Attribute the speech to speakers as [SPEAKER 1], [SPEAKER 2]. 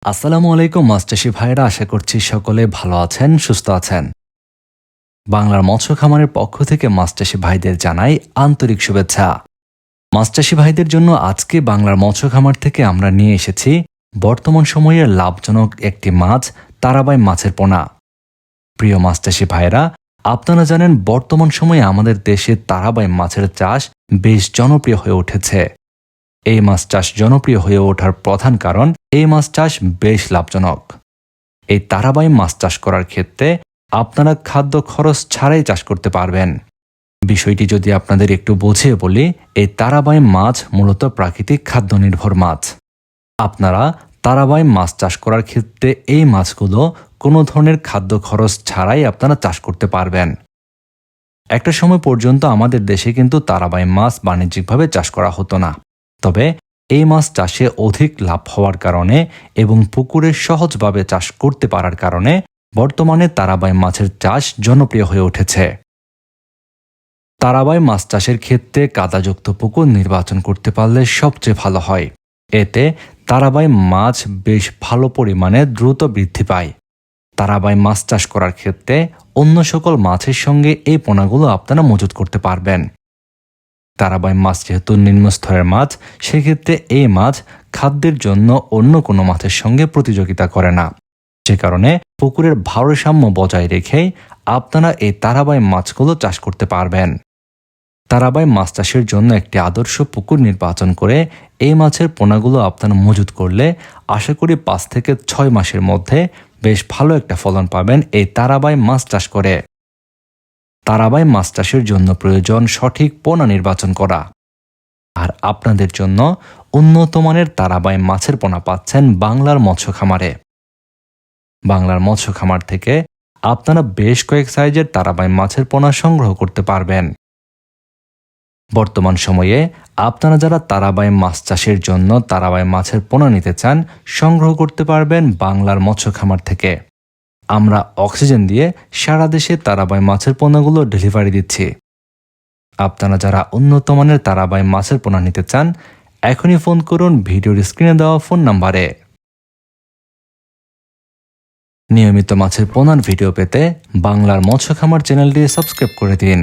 [SPEAKER 1] আসসালামু আলাইকুম মাছচাষী ভাইরা, আশা করছি সকলে ভালো আছেন, সুস্থ আছেন। বাংলার মৎস্য খামারের পক্ষ থেকে মাছচাষী ভাইদের জানাই আন্তরিক শুভেচ্ছা। মাছচাষী ভাইদের জন্য আজকে বাংলার মৎস্য খামার থেকে আমরা নিয়ে এসেছি বর্তমান সময়ের লাভজনক একটি মাছ, তারাবাই মাছের পোনা। প্রিয় মাছচাষী ভাইরা, আপনারা জানেন বর্তমান সময়ে আমাদের দেশে তারাবাই মাছের চাষ বেশ জনপ্রিয় হয়ে উঠেছে। এই মাছ চাষ জনপ্রিয় হয়ে ওঠার প্রধান কারণ এই মাছ চাষ বেশ লাভজনক। এই তারাবাই মাছ চাষ করার ক্ষেত্রে আপনারা খাদ্য খরচ ছাড়াই চাষ করতে পারবেন। বিষয়টি যদি আপনাদের একটু বুঝিয়ে বলি, এই তারাবাই মাছ মূলত প্রাকৃতিক খাদ্য নির্ভর মাছ। আপনারা তারাবাই মাছ চাষ করার ক্ষেত্রে এই মাছগুলো কোনো ধরনের খাদ্য খরচ ছাড়াই আপনারা চাষ করতে পারবেন। একটা সময় পর্যন্ত আমাদের দেশে কিন্তু তারাবাই মাছ বাণিজ্যিকভাবে চাষ করা হতো না। তবে এই মাছ চাষে অধিক লাভ হওয়ার কারণে এবং পুকুরে সহজভাবে চাষ করতে পারার কারণে বর্তমানে তারাবাই মাছের চাষ জনপ্রিয় হয়ে উঠেছে। তারাবাই মাছ চাষের ক্ষেত্রে কাদাযুক্ত পুকুর নির্বাচন করতে পারলে সবচেয়ে ভালো হয়। এতে তারাবাই মাছ বেশ ভালো পরিমাণে দ্রুত বৃদ্ধি পায়। তারাবাই মাছ চাষ করার ক্ষেত্রে অন্য সকল মাছের সঙ্গে এই পোনাগুলো আপনারা মজুত করতে পারবেন। তারাবাই মাছ যেহেতু নিম্নস্তরের মাছ, সেক্ষেত্রে এই মাছ খাদ্যের জন্য অন্য কোনো মাছের সঙ্গে প্রতিযোগিতা করে না। যে কারণে পুকুরের ভারসাম্য বজায় রেখেই আপনারা এই তারাবাই মাছগুলো চাষ করতে পারবেন। তারাবাই মাছ চাষের জন্য একটি আদর্শ পুকুর নির্বাচন করে এই মাছের পোনাগুলো আপনারা মজুত করলে আশা করি 5 থেকে 6 মাসের মধ্যে বেশ ভালো একটা ফলন পাবেন এই তারাবাই মাছ চাষ করে। তারাবাই মাছ চাষের জন্য প্রয়োজন সঠিক পোনা নির্বাচন করা। আর আপনাদের জন্য উন্নত মানের তারাবাই মাছের পোনা পাচ্ছেন বাংলার মৎস্য খামারে। বাংলার মৎস্য খামার থেকে আপনারা বেশ কয়েক সাইজের তারাবাই মাছের পোনা সংগ্রহ করতে পারবেন। বর্তমান সময়ে আপনারা যারা তারাবাই মাছ চাষের জন্য তারাবাই মাছের পোনা নিতে চান, সংগ্রহ করতে পারবেন বাংলার মৎস্য খামার থেকে। আমরা অক্সিজেন দিয়ে সারা দেশে তারাবাই মাছের পোনাগুলো ডেলিভারি দিচ্ছি। আপনারা যারা উন্নত মানের তারাবাই মাছের পোনা নিতে চান, এখনই ফোন করুন ভিডিওর স্ক্রিনে দেওয়া ফোন নাম্বারে। নিয়মিত মাছের পোনার ভিডিও পেতে বাংলার মৎস্য খামার চ্যানেলটি সাবস্ক্রাইব করে দিন।